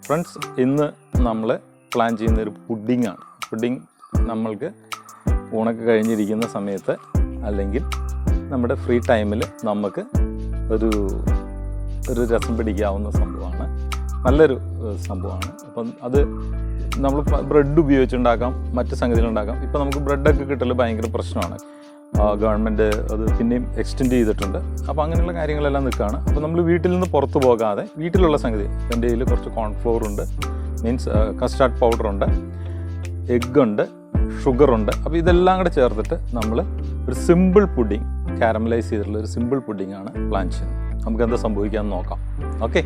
Friends, ഇന്ന് നമ്മൾ plan ചെയ്യുന്നൊരു പുഡിങ്ങാണ്. പുഡിങ് നമ്മൾക്ക് ഊണൊക്കെ കഴിഞ്ഞിരിക്കുന്ന സമയത്ത് അല്ലെങ്കിൽ നമ്മുടെ ഫ്രീ ടൈമിൽ നമുക്ക് ഒരു രസം പിടിക്കാവുന്ന സംഭവമാണ്. നല്ലൊരു സംഭവമാണ്. അപ്പം അത് നമ്മൾ ബ്രെഡ് ഉപയോഗിച്ചുണ്ടാക്കാം, മറ്റ് സംഗതികളുണ്ടാക്കാം. ഇപ്പോൾ നമുക്ക് ബ്രെഡൊക്കെ കിട്ടൽ ഭയങ്കര പ്രശ്നമാണ്. ഗവൺമെൻറ് അത് പിന്നെയും എക്സ്റ്റെൻഡ് ചെയ്തിട്ടുണ്ട്. അപ്പോൾ അങ്ങനെയുള്ള കാര്യങ്ങളെല്ലാം നിൽക്കുകയാണ്. അപ്പോൾ നമ്മൾ വീട്ടിൽ നിന്ന് പുറത്ത് പോകാതെ വീട്ടിലുള്ള സംഗതി, എൻ്റെ കയ്യിൽ കുറച്ച് കോൺഫ്ലോർ ഉണ്ട്, മീൻസ് കസ്റ്റാർഡ് പൗഡറുണ്ട്, എഗ്ഗുണ്ട്, ഷുഗറുണ്ട്. അപ്പോൾ ഇതെല്ലാം കൂടെ ചേർത്തിട്ട് നമ്മൾ ഒരു സിമ്പിൾ പുഡിങ്, കാരമലൈസ് ചെയ്തിട്ടുള്ള ഒരു സിമ്പിൾ പുഡിങ്ങാണ് പ്ലാൻ ചെയ്യുന്നത്. നമുക്കെന്താ സംഭവിക്കാമെന്ന് നോക്കാം. ഓക്കെ,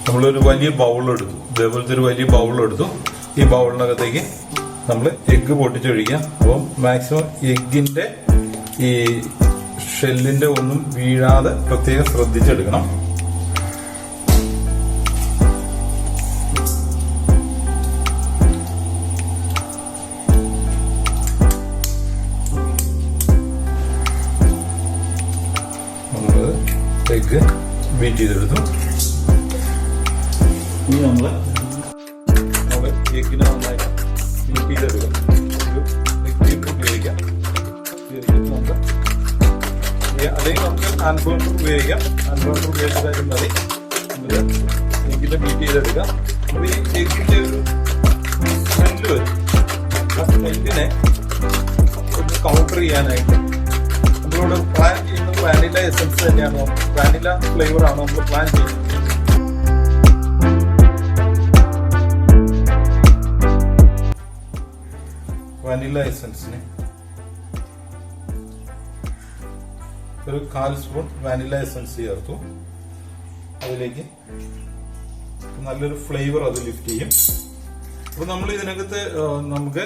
നമ്മളൊരു വലിയ ബൗളെടുത്തു. ഇതേപോലത്തെ ഒരു വലിയ ബൗളെടുത്തു. ഈ ബൗളിനകത്തേക്ക് നമ്മൾ എഗ്ഗ് പൊട്ടിച്ചൊഴിക്കാം. അപ്പം മാക്സിമം എഗ്ഗിന്റെ ഈ ഷെല്ലിന്റെ ഒന്നും വീഴാതെ പ്രത്യേകം ശ്രദ്ധിച്ചെടുക്കണം. നമ്മൾ എഗ്ഗ് ബീറ്റ് ചെയ്തെടുത്തു. ഇനി നമ്മൾ എഗ്ഗിനെ നന്നായിട്ട് ബീറ്റ് ചെയ്തെടുക്കാം. ഒരു എഗ്ഗ് ഉപയോഗിക്കാം. നമുക്ക് അല്ലെങ്കിൽ നമുക്ക് ഹാൻഡ് ബ്ലെൻഡർ ഉപയോഗിക്കാം. ഹാൻഡ് ബ്ലെൻഡർ ഉപയോഗിച്ചാലും മതി. നമുക്ക് എഗ്ഗിനെ ബീറ്റ് ചെയ്തെടുക്കാം. അപ്പോൾ ഈ എഗ്ഗിന്റെ ഒരു സ്മെല്ല് വരും. ആ സ്മെല്ലിനെ ഒന്ന് കൗണ്ടർ ചെയ്യാനായിട്ട് നമ്മളിവിടെ പ്ലാൻ ചെയ്യുന്നത് വാനില എസൻസ് തന്നെയാണ്. വാനില ഫ്ലേവറാണ് നമ്മൾ പ്ലാൻ ചെയ്യുന്നത്. വാനില എസൻസിന് ഒരു 1/4 സ്പൂൺ വാനില എസൻസ് ചേർത്തു. അതിലേക്ക് നല്ലൊരു ഫ്ലേവർ അത് ലിഫ്റ്റ് ചെയ്യും. അപ്പൊ നമ്മൾ ഇതിനകത്ത് നമുക്ക്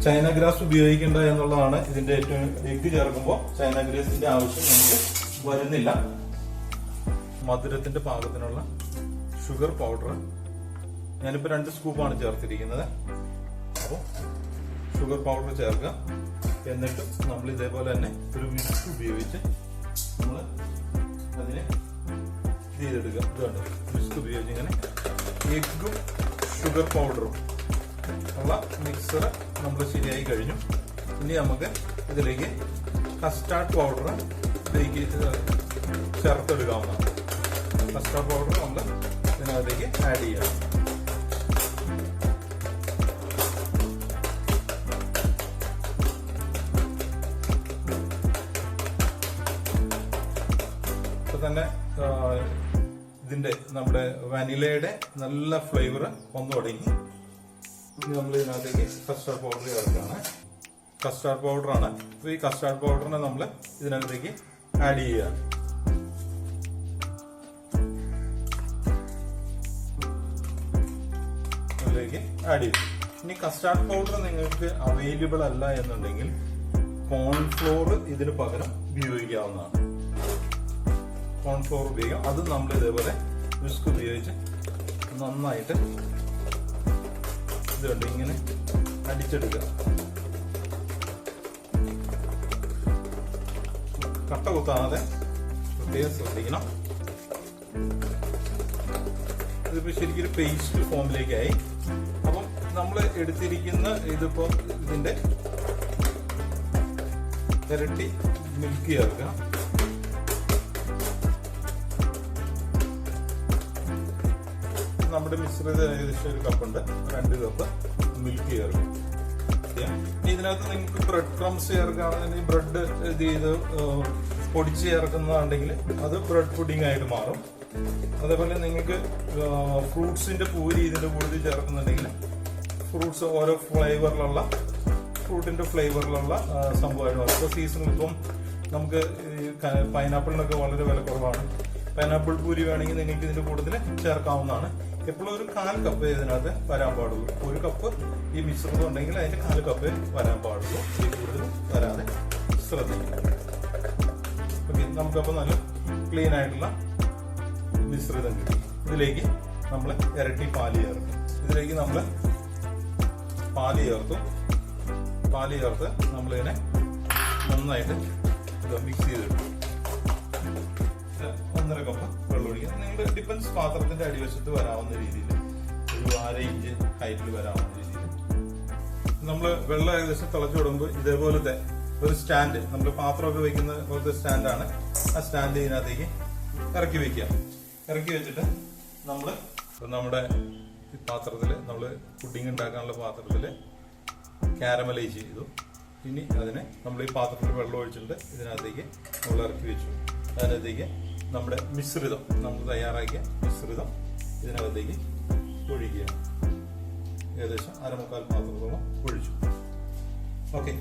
ചൈന ഗ്രാസ് ഉപയോഗിക്കേണ്ട എന്നുള്ളതാണ് ഇതിന്റെ ഏറ്റവും. എഗ്ഗ് ചേർക്കുമ്പോൾ ചൈന ഗ്രാസിന്റെ ആവശ്യം നമുക്ക് വരുന്നില്ല. മധുരത്തിന്റെ പാകത്തിനുള്ള ഷുഗർ പൗഡർ ഞാനിപ്പോ 2 സ്കൂപ്പാണ് ചേർത്തിരിക്കുന്നത്. അപ്പോൾ ഷുഗർ പൗഡർ ചേർക്കുക. എന്നിട്ട് നമ്മൾ ഇതേപോലെ തന്നെ ഒരു വിസ്ക് ഉപയോഗിച്ച് നമ്മൾ അതിനെ ചെയ്തെടുക്കുക. ഇതുകൊണ്ട് വിസ്ക് ഉപയോഗിച്ച് ഇങ്ങനെ എഗ്ഗും ഷുഗർ പൗഡറും ഉള്ള മിക്സർ നമ്മൾ ശരിയായി കഴിഞ്ഞു. ഇനി നമുക്ക് ഇതിലേക്ക് കസ്റ്റാർഡ് പൗഡർ ഇതിലേക്ക് ചേർത്തെടുക്കാവുന്നതാണ്. കസ്റ്റാർഡ് പൗഡർ നമ്മൾ ഇതിനകത്തേക്ക് ആഡ് ചെയ്യണം. തന്നെ ഇതിന്റെ നമ്മുടെ വാനിലയുടെ നല്ല ഫ്ലേവർ വന്നു തുടങ്ങി. ഇനി നമ്മൾ ഇതിനകത്തേക്ക് കസ്റ്റാർഡ് പൗഡർ ചേർക്കുകയാണ്. കസ്റ്റാർഡ് പൗഡറാണ്. അപ്പോൾ ഈ കസ്റ്റാർഡ് പൗഡറിനെ നമ്മൾ ഇതിനകത്തേക്ക് ആഡ് ചെയ്യുകയാണ്. അതിലേക്ക് ആഡ് ചെയ്തു. ഇനി കസ്റ്റാർഡ് പൗഡർ നിങ്ങൾക്ക് അവൈലബിൾ അല്ല എന്നുണ്ടെങ്കിൽ കോൺഫ്ലോർ ഇതിന് പകരം ഉപയോഗിക്കാവുന്നതാണ്. കോൺഫ്ലോർ ഉപയോഗിക്കാം. അത് നമ്മൾ ഇതേപോലെ വിസ്ക് ഉപയോഗിച്ച് നന്നായിട്ട് ഇതുകൊണ്ട് ഇങ്ങനെ അടിച്ചെടുക്കുക. കട്ട കുത്താതെ പ്രത്യേകം ശ്രദ്ധിക്കണം. ഇതിപ്പോ ശരിക്കും പേസ്റ്റ് ഫോമിലേക്കായി. അപ്പം നമ്മൾ എടുത്തിരിക്കുന്ന ഇതിപ്പോ ഇതിന്റെ ഇരട്ടി മിൽക്ക് ചേർക്കുക. നമ്മുടെ മിശ്രിത ഏകദേശം 1 കപ്പുണ്ട്. 2 കപ്പ് മിൽക്ക് ചേർക്കും. ഇതിനകത്ത് നിങ്ങൾക്ക് ബ്രെഡ് ക്രംസ് ചേർക്കുകയാണെങ്കിൽ ബ്രെഡ് ഇത് ചെയ്ത് പൊടിച്ച് ചേർക്കുന്നതാണെങ്കിൽ അത് ബ്രെഡ് പുഡിംഗ് ആയിട്ട് മാറും. അതേപോലെ നിങ്ങൾക്ക് ഫ്രൂട്ട്സിന്റെ പൂരി ഇതിന്റെ കൂടുതൽ ചേർക്കുന്നുണ്ടെങ്കിൽ ഫ്രൂട്ട്സ് ഓരോ ഫ്രൂട്ടിന്റെ ഫ്ലേവറിലുള്ള സംഭവമായിട്ട് മാറും. ഇപ്പോൾ സീസണിൽ ഇപ്പം നമുക്ക് പൈനാപ്പിളിനൊക്കെ വളരെ വില കുറവാണ്. പൈനാപ്പിൾ പൂരി വേണമെങ്കിൽ നിങ്ങൾക്ക് ഇതിന്റെ കൂടുതൽ ചേർക്കാവുന്നതാണ്. എപ്പോഴും ഒരു 1/4 കപ്പ് ഇതിനകത്ത് വരാൻ പാടുള്ളൂ. 1 കപ്പ് ഈ മിശ്രിതം ഉണ്ടെങ്കിൽ അതിന്റെ 1/4 കപ്പ് വരാൻ പാടുള്ളൂ. ഇതിൽ കൂടുതൽ വരാതെ ശ്രദ്ധിക്കുക. ഓക്കെ, നമുക്കപ്പോൾ നല്ല ക്ലീൻ ആയിട്ടുള്ള മിശ്രിതം കിട്ടി. ഇതിലേക്ക് നമ്മൾ ഇരട്ടി പാല് ചേർക്കും. ഇതിലേക്ക് നമ്മൾ പാല് ചേർത്ത് നമ്മളിതിനെ നന്നായിട്ട് മിക്സ് ചെയ്തെടുക്കും. 1.5 കപ്പ് വെള്ളം ഒഴിക്കുക. നിങ്ങളുടെ ഡിഫൻസ് പാത്രത്തിന്റെ അടിവശത്ത് വരാവുന്ന രീതിയിൽ ഒരു 1/2 ഇഞ്ച് ഹൈറ്റിൽ വരാവുന്ന രീതിയിൽ നമ്മൾ വെള്ളം ഏകദേശം തിളച്ചു വിടുമ്പോൾ ഇതേപോലത്തെ ഒരു സ്റ്റാൻഡ്, നമ്മൾ പാത്രമൊക്കെ വെക്കുന്ന പോലത്തെ സ്റ്റാൻഡാണ്. ആ സ്റ്റാൻഡ് ഇതിനകത്തേക്ക് ഇറക്കി വെക്കുക. ഇറക്കി വെച്ചിട്ട് നമ്മൾ നമ്മുടെ പാത്രത്തിൽ, നമ്മൾ പുഡിംഗ് ഉണ്ടാക്കാനുള്ള പാത്രത്തിൽ കാരമലൈസ് ചെയ്തു. ഇനി അതിനെ നമ്മൾ ഈ പാത്രത്തിൽ വെള്ളം ഒഴിച്ചിട്ട് ഇതിനകത്തേക്ക് നമ്മൾ ഇറക്കി വെച്ചു. അതിനകത്തേക്ക് നമ്മുടെ മിശ്രിതം, നമ്മൾ തയ്യാറാക്കിയ മിശ്രിതം ഇതിനകത്തേക്ക് ഒഴിക്കുക. ഏകദേശം 1/4 പാത്രത്തോളം ഒഴിച്ചു. ഓക്കെ,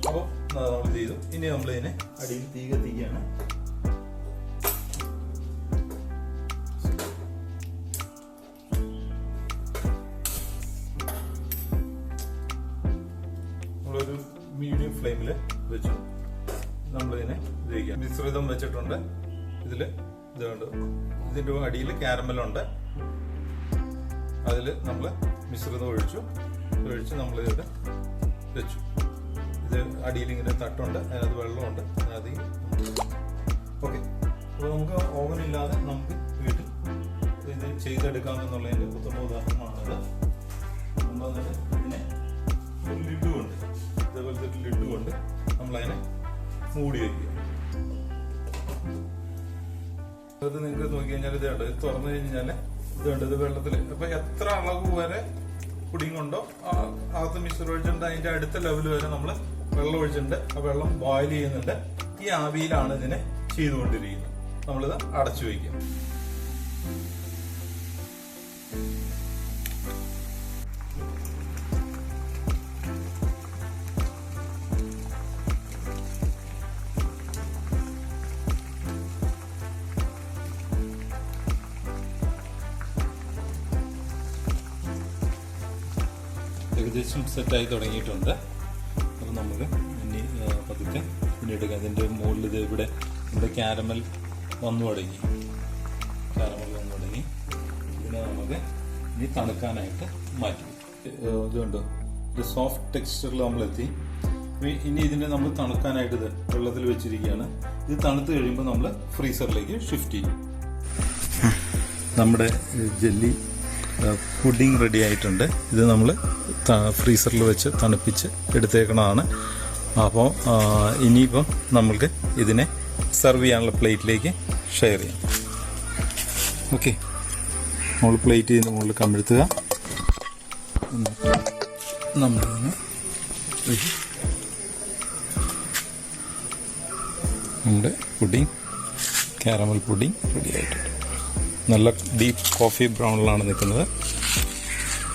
അപ്പോൾ നമ്മൾ ചെയ്തു. ഇനി നമ്മൾ ഇതിനെ അടിയിൽ തീ കത്തിക്കുകയാണ്. നമ്മളൊരു മീഡിയം ഫ്ലെയിമിൽ വെച്ചു നമ്മളിതിനെ ഉപയോഗിക്കുക. മിശ്രിതം വെച്ചിട്ടുണ്ട്. ഇതുണ്ട്, ഇതിന്റെ അടിയിൽ കാരമലുണ്ട്. അതിൽ നമ്മൾ മിശ്രിതം ഒഴിച്ച് നമ്മളിത് വെച്ചു. ഇത് അടിയിൽ ഇങ്ങനെ തട്ടുണ്ട്, അതിനകത്ത് വെള്ളമുണ്ട്, അതിനകത്ത്. ഓക്കെ, അപ്പോൾ നമുക്ക് ഓവൻ ഇല്ലാതെ നമുക്ക് വീട്ടിൽ ഇത് ചെയ്തെടുക്കാമെന്നുള്ളതിൻ്റെ ഉത്തമ ഉദാഹരണമാണത്. നമ്മൾ വന്നിട്ട് ഇതിനെ ഒരു ലിഡ് കൊണ്ട്, ഇതേപോലത്തെ ഒരു ലിഡ് കൊണ്ട് നമ്മളതിനെ മൂടി വയ്ക്കുക. അത് നിങ്ങൾക്ക് നോക്കി കഴിഞ്ഞാൽ ഇതുണ്ട്, ഇത് തുറന്നു കഴിഞ്ഞാൽ ഇതുണ്ട്, ഇത് വെള്ളത്തിൽ. അപ്പൊ എത്ര അളവ് വരെ പുഡിംഗ് ഉണ്ടോ അകത്ത് മിക്സർ ഒഴിച്ചിട്ടുണ്ട്, അതിന്റെ അടുത്ത ലെവൽ വരെ നമ്മൾ വെള്ളം ഒഴിച്ചിട്ടുണ്ട്. ആ വെള്ളം ബോയിൽ ചെയ്യുന്നുണ്ട്. ഈ ആവിയിലാണ് ഇതിനെ ചെയ്തുകൊണ്ടിരിക്കുന്നത്. നമ്മളിത് അടച്ചു വയ്ക്കും. ഏകദേശം സെറ്റായി തുടങ്ങിയിട്ടുണ്ട്. അപ്പോൾ നമുക്ക് ഇനി പതുക്കെ പിന്നെ എടുക്കാം. അതിൻ്റെ മുകളിൽ ഇത് ഇവിടെ കാരമൽ വന്നു തുടങ്ങി. ഇതിനെ നമുക്ക് ഇനി തണുക്കാനായിട്ട് മാറ്റും. ഇതുണ്ട്, ഒരു സോഫ്റ്റ് ടെക്സ്ചറിൽ നമ്മളെത്തി. ഇനി ഇതിനെ നമ്മൾ തണുക്കാനായിട്ട് ഇത് വെള്ളത്തിൽ വെച്ചിരിക്കുകയാണ്. ഇത് തണുത്ത് കഴിയുമ്പോൾ നമ്മൾ ഫ്രീസറിലേക്ക് ഷിഫ്റ്റ് ചെയ്യും. നമ്മുടെ ജെല്ലി പുഡിംഗ് റെഡി ആയിട്ടുണ്ട്. ഇത് നമ്മൾ ഫ്രീസറിൽ വെച്ച് തണുപ്പിച്ച് എടുത്തേക്കണതാണ്. അപ്പോൾ ഇനിയിപ്പം നമ്മൾക്ക് ഇതിനെ സെർവ് ചെയ്യാനുള്ള പ്ലേറ്റിലേക്ക് ഷെയർ ചെയ്യാം. ഓക്കെ, നമ്മൾ പ്ലേറ്റ് ചെയ്യുന്ന മുകളിൽ കമിഴ്ത്തുക. നമ്മളിന്ന് നമ്മുടെ പുഡിംഗ്, കാരമൽ പുഡിംഗ് റെഡി ആയിട്ടുണ്ട്. നല്ല ഡീപ്പ് കോഫി ബ്രൗണിലാണ് നിൽക്കുന്നത്.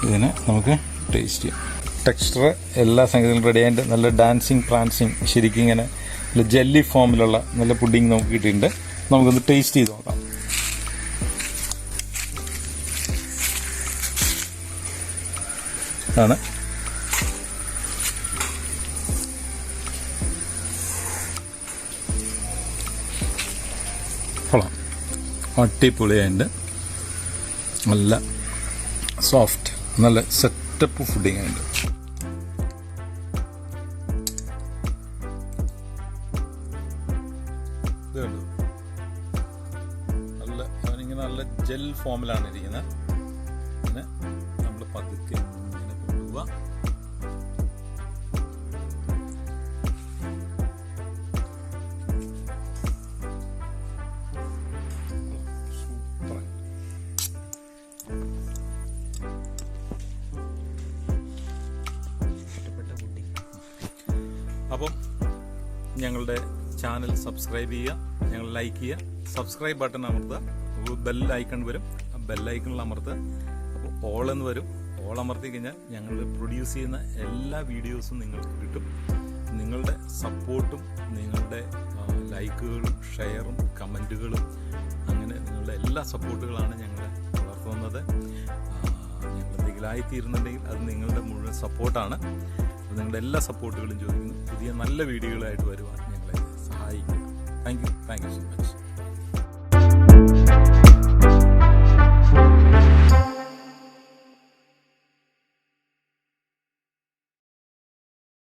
ഇതിനെ നമുക്ക് ടേസ്റ്റ് ചെയ്യാം. ടെക്സ്ചർ എല്ലാ സംഗതികളും റെഡി ആയിട്ട് നല്ല ഡാൻസിങ് പ്രാൻസിങ്, ശരിക്കും ഇങ്ങനെ നല്ല ജെല്ലി ഫോമിലുള്ള നല്ല പുഡിംഗ് നമുക്ക് കിട്ടിയിട്ടുണ്ട്. നമുക്കൊന്ന് ടേസ്റ്റ് ചെയ്ത് നോക്കാം. ആണ് കൊള്ളാം, അടിപൊളിയായിട്ട് നല്ല സോഫ്റ്റ്, നല്ല സെറ്റപ്പ് ഫുഡിങ് ആയിട്ട്. നല്ല അവനിങ്ങനെ നല്ല ജെൽ ഫോമിലാണ് ഇരിക്കുന്നത്. പിന്നെ നമ്മൾ പതുക്കെ ഇങ്ങനെ കൊണ്ടുപോവുക. അപ്പം ഞങ്ങളുടെ ചാനൽ സബ്സ്ക്രൈബ് ചെയ്യുക, ഞങ്ങൾ ലൈക്ക് ചെയ്യുക, സബ്സ്ക്രൈബ് ബട്ടൺ അമർത്തുക, ബെൽ ഐക്കൺ വരും, ആ ബെൽ ഐക്കണിൽ അമർത്തുക. അപ്പോൾ ഓൾ എന്ന് വരും. ഓൾ അമർത്തി കഴിഞ്ഞാൽ ഞങ്ങൾ പ്രൊഡ്യൂസ് ചെയ്യുന്ന എല്ലാ വീഡിയോസും നിങ്ങൾക്ക് കിട്ടും. നിങ്ങളുടെ സപ്പോർട്ടും നിങ്ങളുടെ ലൈക്കുകളും ഷെയറും കമൻറ്റുകളും അങ്ങനെ നിങ്ങളുടെ എല്ലാ സപ്പോർട്ടുകളാണ് ഞങ്ങളെ വളർത്തുന്നത്. നടത്തുന്നത്. ഞങ്ങൾ എന്തെങ്കിലും ആയിത്തീരുന്നുണ്ടെങ്കിൽ അത് നിങ്ങളുടെ മുഴുവൻ സപ്പോർട്ടാണ്. നിങ്ങളുടെ എല്ലാ സപ്പോർട്ടുകളും ചോദിക്കുന്നു. പുതിയ നല്ല വീഡിയോകളായിട്ട് വരുവാൻ ഞങ്ങളെ സഹായിക്കുക. Thank you so much.